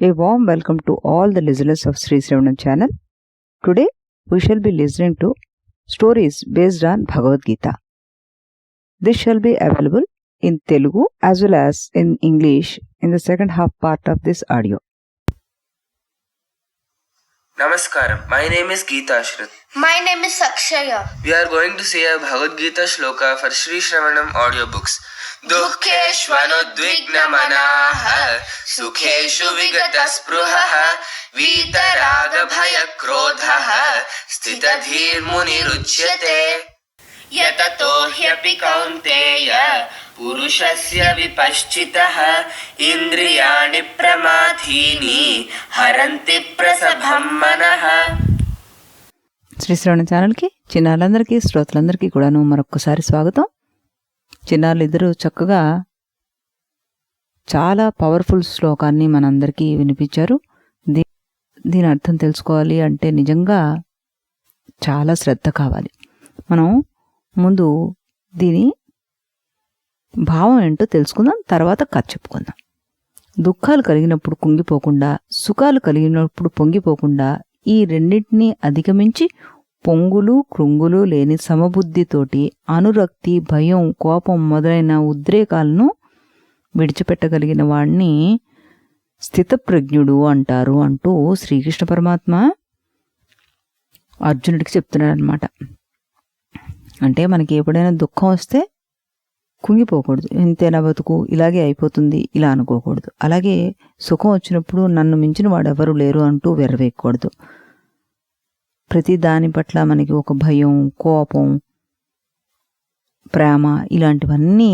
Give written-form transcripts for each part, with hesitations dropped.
A warm welcome to all the listeners of Sreepada channel. Today we shall be listening to stories based on Bhagvadgeeta. This shall be available in Telugu as well as in English in the second half part of this audio. Namaskaram. My name is Geeta Ashrit. My name is Akshaya. We are going to say a Bhagvadgeeta Sloka for Sri Shravanam audiobooks. Dukheshvanudvigna manaha sukheshu vigata spruhaha vitaraga bhaya krodhaha sthitadhir muniruchyate yatato hyapi kaunteya పురుషస్య విపశ్చితః ఇంద్రియాణి ప్రమాథీని హరంతి ప్రసభం మనః. శ్రీశ్రవణ ఛానల్కి చిన్నారులందరికీ శ్రోతలందరికీ కూడాను మరొక్కసారి స్వాగతం. చిన్నారులు ఇద్దరు చక్కగా చాలా powerful శ్లోకాన్ని మనందరికీ వినిపించారు. దీని అర్థం తెలుసుకోవాలి అంటే నిజంగా చాలా శ్రద్ధ కావాలి. మనం ముందు దీని భావం ఏంటో తెలుసుకుందాం, తర్వాత కథ చెప్పుకుందాం. దుఃఖాలు కలిగినప్పుడు కుంగిపోకుండా, సుఖాలు కలిగినప్పుడు పొంగిపోకుండా, ఈ రెండింటినీ అధిగమించి పొంగులు కృంగులు లేని సమబుద్ధితోటి అనురక్తి, భయం, కోపం మొదలైన ఉద్రేకాలను విడిచిపెట్టగలిగిన వాడిని స్థితప్రజ్ఞుడు అంటారు అంటూ శ్రీకృష్ణ పరమాత్మ అర్జునుడికి చెప్తున్నాడు అనమాట. అంటే మనకి ఎప్పుడైనా దుఃఖం వస్తే కుంగిపోకూడదు, ఇంతేనా బతుకు, ఇలాగే అయిపోతుంది ఇలా అనుకోకూడదు. అలాగే సుఖం వచ్చినప్పుడు నన్ను మించిన వాడెవరు లేరు అంటూ వెర్రవేయకూడదు. ప్రతి దాని పట్ల మనకి ఒక భయం, కోపం, ప్రేమ ఇలాంటివన్నీ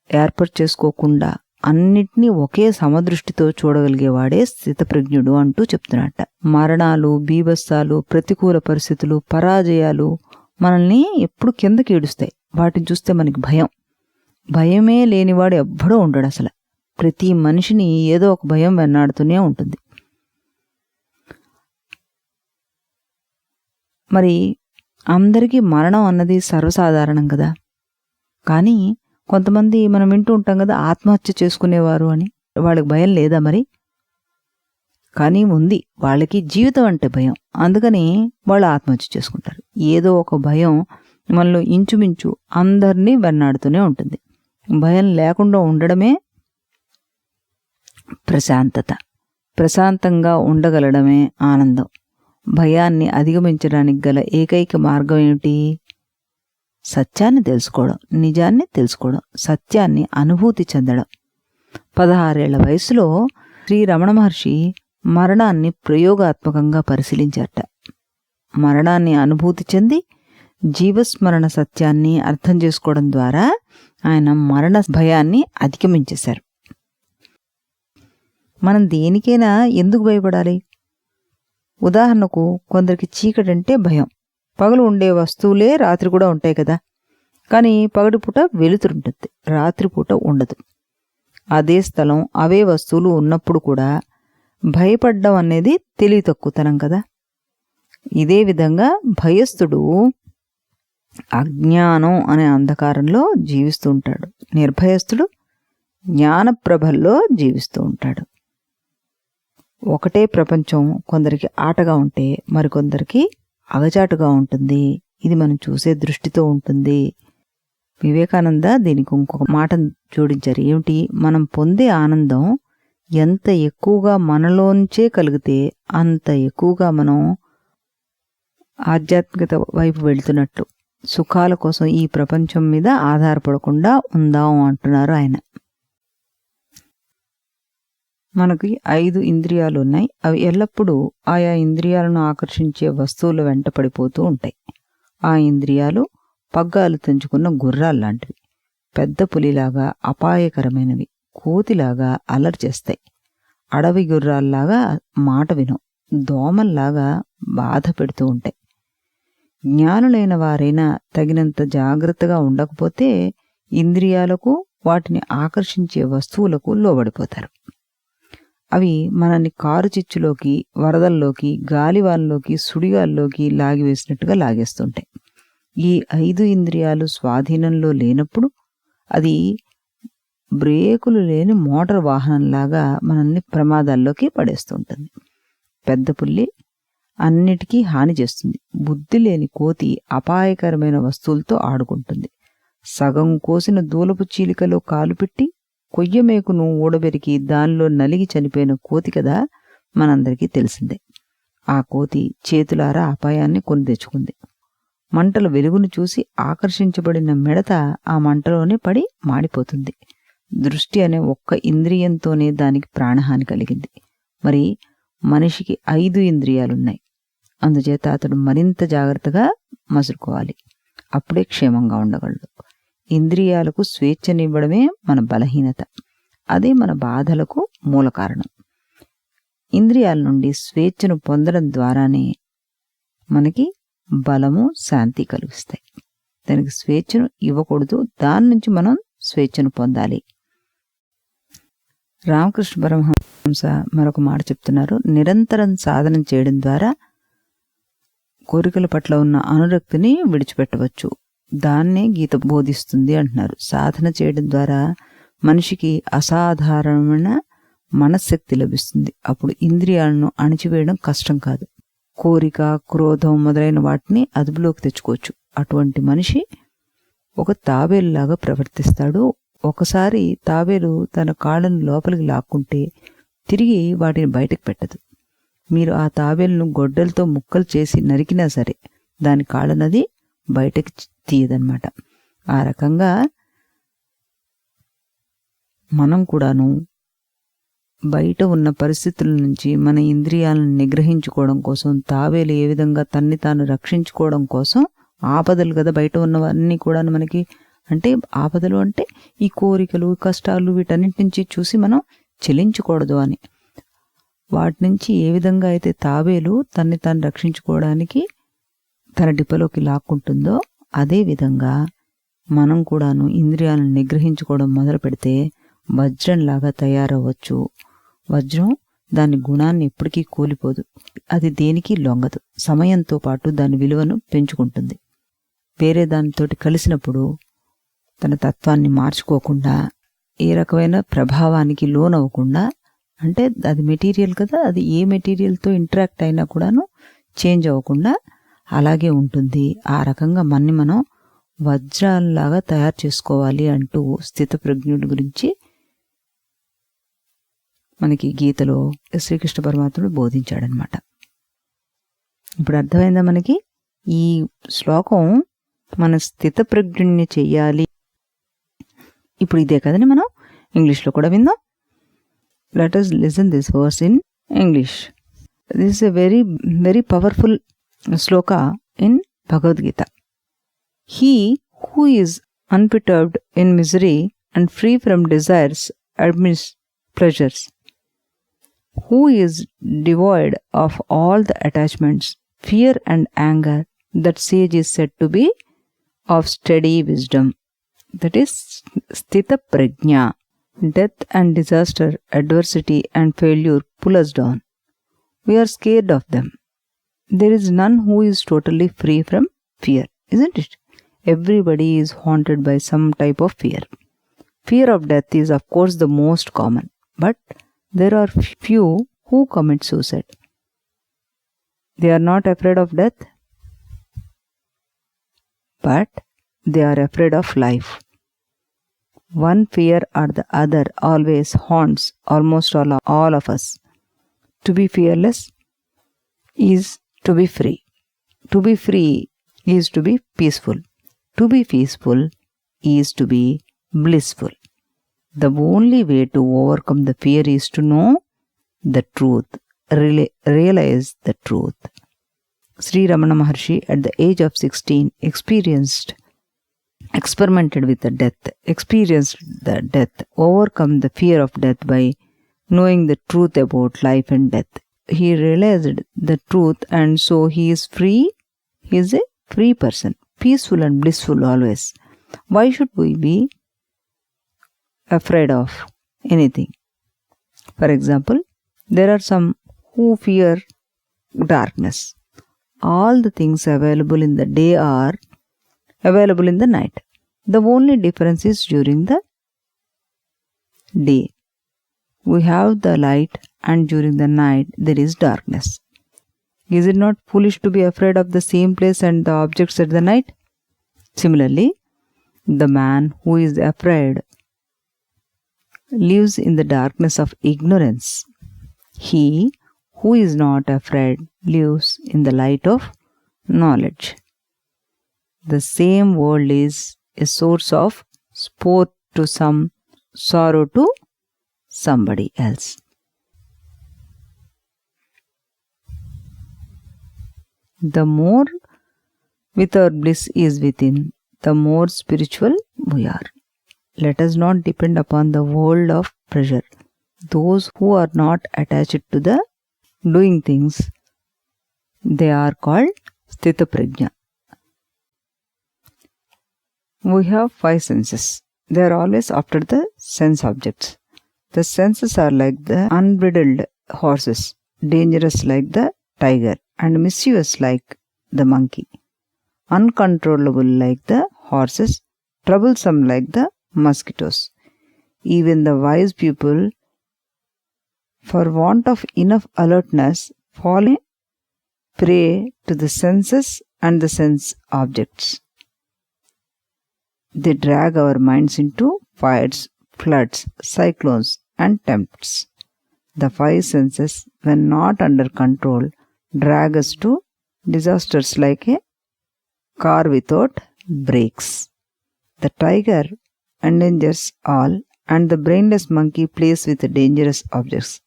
ఏర్పాటు చేసుకోకుండా అన్నిటినీ ఒకే సమదృష్టితో చూడగలిగేవాడే స్థితప్రజ్ఞుడు అంటూ చెప్తున్నట్ట. మరణాలు, బీభత్సాలు, ప్రతికూల పరిస్థితులు, పరాజయాలు మనల్ని ఎప్పుడు కిందకి ఈడుస్తాయి. వాటిని చూస్తే మనకి భయమే లేనివాడు ఎవ్వడూ ఉండడు. అసలు ప్రతి మనిషిని ఏదో ఒక భయం వెన్నాడుతూనే ఉంటుంది. మరి అందరికీ మరణం అన్నది సర్వసాధారణం కదా. కానీ కొంతమంది మనం వింటూ ఉంటాం కదా, ఆత్మహత్య చేసుకునేవారు అని. వాళ్ళకి భయం లేదా మరి? కానీ ఉంది. వాళ్ళకి జీవితం అంటే భయం, అందుకని వాళ్ళు ఆత్మహత్య చేసుకుంటారు. ఏదో ఒక భయం మనలో ఇంచుమించు అందరినీ వెన్నాడుతూనే ఉంటుంది. భయం లేకుండా ఉండడమే ప్రశాంతత. ప్రశాంతంగా ఉండగలడమే ఆనందం. భయాన్ని అధిగమించడానికి గల ఏకైక మార్గం ఏమిటి? సత్యాన్ని తెలుసుకోవడం, నిజాన్ని తెలుసుకోవడం, సత్యాన్ని అనుభూతి చెందడం. 16 ఏళ్ల వయసులో శ్రీ రమణ మహర్షి మరణాన్ని ప్రయోగాత్మకంగా పరిశీలించారట. మరణాన్ని అనుభూతి చెంది జీవస్మరణ సత్యాన్ని అర్థం చేసుకోవడం ద్వారా ఆయన మరణ భయాన్ని అధిగమించేశారు. మనం దేనికైనా ఎందుకు భయపడాలి? ఉదాహరణకు కొందరికి చీకటి అంటే భయం. పగలు ఉండే వస్తువులే రాత్రి కూడా ఉంటాయి కదా. కానీ పగటిపూట వెలుతురుంటుంది, రాత్రిపూట ఉండదు. అదే స్థలం, అవే వస్తువులు ఉన్నప్పుడు కూడా భయపడ్డం అనేది తెలివి తక్కువతనం కదా. ఇదే విధంగా భయస్థుడు అజ్ఞానం అనే అంధకారంలో జీవిస్తూ ఉంటాడు. నిర్భయస్థుడు జ్ఞానప్రభల్లో జీవిస్తూ ఉంటాడు. ఒకటే ప్రపంచం కొందరికి ఆటగా ఉంటే మరికొందరికి అగచాటుగా ఉంటుంది. ఇది మనం చూసే దృష్టితో ఉంటుంది. వివేకానంద దీనికి ఇంకొక మాటను జోడించారు. ఏమిటి? మనం పొందే ఆనందం ఎంత ఎక్కువగా మనలోంచే కలిగితే అంత ఎక్కువగా మనం ఆధ్యాత్మికత వైపు వెళ్తున్నట్టు. సుఖాల కోసం ఈ ప్రపంచం మీద ఆధారపడకుండా ఉందాం అంటున్నారు ఆయన. మనకి 5 ఇంద్రియాలు ఉన్నాయి. అవి ఎల్లప్పుడూ ఆయా ఇంద్రియాలను ఆకర్షించే వస్తువుల వెంట పడిపోతూ ఉంటాయి. ఆ ఇంద్రియాలు పగ్గాలు తెంచుకున్న గుర్రాల్లాంటివి. పెద్ద పులిలాగా అపాయకరమైనవి, కోతిలాగా అలరి చేస్తాయి. అడవి గుర్రాల్లాగా మాట వినం, దోమల్లాగా బాధ పెడుతూ ఉంటాయి. జ్ఞానులైన వారైనా తగినంత జాగ్రత్తగా ఉండకపోతే ఇంద్రియాలకు, వాటిని ఆకర్షించే వస్తువులకు లోబడిపోతారు. అవి మనల్ని కారు చిచ్చులోకి, వరదల్లోకి, గాలివాన్లోకి, సుడిగాల్లోకి లాగివేసినట్టుగా లాగేస్తుంటాయి. ఈ 5 ఇంద్రియాలు స్వాధీనంలో లేనప్పుడు అది బ్రేకులు లేని మోటార్ వాహనంలాగా మనల్ని ప్రమాదాల్లోకి పడేస్తుంటుంది. పెద్ద పుల్లి అన్నిటికీ హాని చేస్తుంది. బుద్ధి లేని కోతి అపాయకరమైన వస్తువులతో ఆడుకుంటుంది. సగం కోసిన దూలపు చీలికలో కాలు పెట్టి కొయ్యమేకును ఊడబెరికి దానిలో నలిగి చనిపోయిన కోతి కదా మనందరికీ తెలిసిందే. ఆ కోతి చేతులారా అపాయాన్ని కొని తెచ్చుకుంది. మంటల వెలుగును చూసి ఆకర్షించబడిన మిడత ఆ మంటలోనే పడి మాడిపోతుంది. దృష్టి అనే ఒక్క ఇంద్రియంతోనే దానికి ప్రాణహాని కలిగింది. మరి మనిషికి 5 ఇంద్రియాలున్నాయి. అందుచేత అతడు మరింత జాగ్రత్తగా మసులుకోవాలి. అప్పుడే క్షేమంగా ఉండగలడు. ఇంద్రియాలకు స్వేచ్ఛనివ్వడమే మన బలహీనత. అదే మన బాధలకు మూల కారణం. ఇంద్రియాల నుండి స్వేచ్ఛను పొందడం ద్వారానే మనకి బలము, శాంతి కలిగిస్తాయి. దానికి స్వేచ్ఛను ఇవ్వకూడదు, దాని నుంచి మనం స్వేచ్ఛను పొందాలి. రామకృష్ణ పరమహంస మరొక మాట చెప్తున్నారు. నిరంతరం సాధన చేయడం ద్వారా కోరికల పట్ల ఉన్న అనురక్తిని విడిచిపెట్టవచ్చు. దాన్నే గీత బోధిస్తుంది అంటున్నారు. సాధన చేయడం ద్వారా మనిషికి అసాధారణమైన మనశ్శక్తి లభిస్తుంది. అప్పుడు ఇంద్రియాలను అణిచివేయడం కష్టం కాదు. కోరిక, క్రోధం మొదలైన వాటిని అదుపులోకి తెచ్చుకోవచ్చు. అటువంటి మనిషి ఒక తాబేలులాగా ప్రవర్తిస్తాడు. ఒకసారి తాబేలు తన కాళ్ళను లోపలికి లాక్కుంటే తిరిగి వాటిని బయటకు పెట్టదు. మీరు ఆ తాబేలును గొడ్డలతో ముక్కలు చేసి నరికినా సరే దాని కాళ్ళనది బయటకు తీయదన్నమాట. ఆ రకంగా మనం కూడాను బయట ఉన్న పరిస్థితుల నుంచి మన ఇంద్రియాలను నిగ్రహించుకోవడం కోసం, తాబేలు ఏ విధంగా తన్ని తాను రక్షించుకోవడం కోసం, ఆపదలు కదా బయట ఉన్నవన్నీ కూడా మనకి, అంటే ఆపదలు అంటే ఈ కోరికలు, కష్టాలు, వీటన్నిటి నుంచి చూసి మనం చెలించకూడదు అని. వాటి నుంచి ఏ విధంగా అయితే తాబేలు తన్ని తాను రక్షించుకోవడానికి తన డిప్పలోకి లాక్కుంటుందో అదే విధంగా మనం కూడాను ఇంద్రియాలను నిగ్రహించుకోవడం మొదలు పెడితే వజ్రంలాగా తయారవ్వచ్చు. వజ్రం దాని గుణాన్ని ఎప్పటికీ కూలిపోదు. అది దేనికి లొంగదు. సమయంతో పాటు దాని విలువను పెంచుకుంటుంది. వేరే దానితోటి కలిసినప్పుడు తన తత్వాన్ని మార్చుకోకుండా, ఏ రకమైన ప్రభావానికి లోనవ్వకుండా, అంటే అది మెటీరియల్ కదా, అది ఏ మెటీరియల్తో ఇంటరాక్ట్ అయినా కూడాను చేంజ్ అవ్వకుండా అలాగే ఉంటుంది. ఆ రకంగా మనం వజ్రాల్లాగా తయారు చేసుకోవాలి అంటూ స్థితప్రజ్ఞుడి గురించి మనకి గీతలో శ్రీకృష్ణ పరమాత్ముడు బోధించాడనమాట. ఇప్పుడు అర్థమైందా మనకి? ఈ శ్లోకం మన స్థితప్రజ్ఞుడిని చెయ్యాలి. ఇప్పుడు ఇదే కదని మనం ఇంగ్లీష్లో కూడా విందాం. Let us listen this verse in English. This is a very, very powerful sloka in Bhagvadgeeta. He who is unperturbed in misery and free from desires admits pleasures, who is devoid of all the attachments, fear and anger, that sage is said to be of steady wisdom. That is sthita prajna. Death and disaster, adversity and failure pull us down. We are scared of them. There is none who is totally free from fear, isn't it? Everybody is haunted by some type of fear. Fear of death is of course the most common, but there are few who commit suicide. They are not afraid of death, but they are afraid of life. One fear or the other always haunts almost all of us. To be fearless is to be free. To be free is to be peaceful. To be peaceful is to be blissful. The only way to overcome the fear is to know the truth, realize the truth. Sri Ramana Maharshi at the age of 16 experimented with the death, experienced the death, overcome the fear of death by knowing the truth about life and death. He realized the truth and so he is free. He is a free person, peaceful and blissful always. Why should we be afraid of anything? For example, there are some who fear darkness. All the things available in the day are available in the night. The only difference is during the day. We have the light, and during the night there is darkness. Is it not foolish to be afraid of the same place and the objects at the night? Similarly, the man who is afraid lives in the darkness of ignorance. He who is not afraid lives in the light of knowledge. The same world is a source of sport to some, sorrow to somebody else. The more with our bliss is within, the more spiritual we are. Let us not depend upon the world of pressure. Those who are not attached to the doing things, they are called Sthita Prajna. We have 5 senses. They are always after the sense objects. The senses are like the unbridled horses, dangerous like the tiger, and mischievous like the monkey, uncontrollable like the horses, troublesome like the mosquitoes. Even the wise people, for want of enough alertness, fall a prey to the senses and the sense objects. They drag our minds into fires, floods, cyclones, and tempts. The 5 senses, when not under control, drag us to disasters like a car without brakes. The tiger endangers all, and the brainless monkey plays with dangerous objects.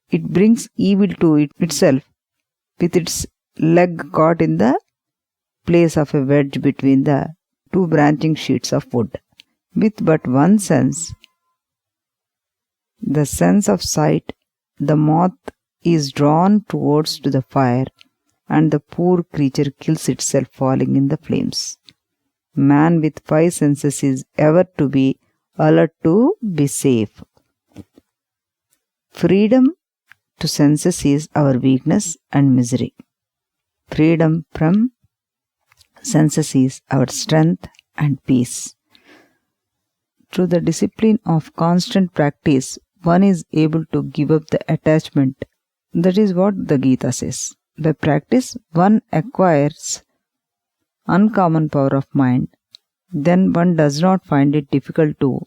It brings evil to itself with its leg caught in the place of a wedge between the 2 branching sheets of wood. With but one sense, the sense of sight, the moth is drawn towards to the fire, and the poor creature kills itself falling in the flames. Man with 5 senses is ever to be alert to be safe. Freedom to senses is our weakness and misery. Freedom from senses is our strength and peace. Through the discipline of constant practice, one is able to give up the attachment. That is what the Gita says. By practice, one acquires uncommon power of mind. Then one does not find it difficult to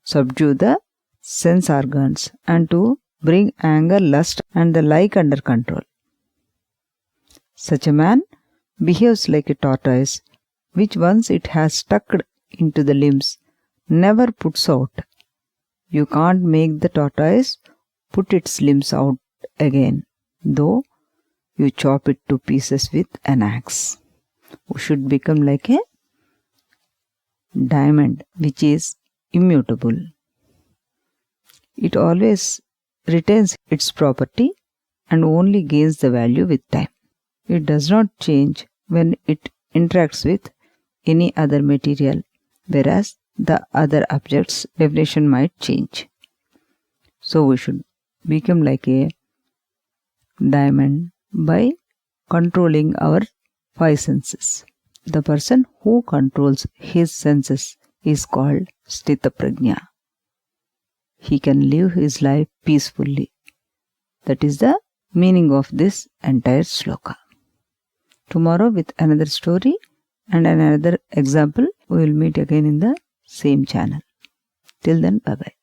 subdue the sense organs and to bring anger, lust, and the like under control. Such a man behaves like a tortoise, which once it has stuck into the limbs, never puts out. You can't make the tortoise put its limbs out again, though you chop it to pieces with an axe. We should become like a diamond, which is immutable. It always retains its property and only gains the value with time. It does not change when it interacts with any other material, whereas the other object's definition might change. So we should become like a diamond by controlling our 5 senses. The person who controls his senses is called Sthita Prajna. He can live his life peacefully. That is the meaning of this entire sloka. Tomorrow with another story and another example, we will meet again in the same channel. Till then, bye-bye.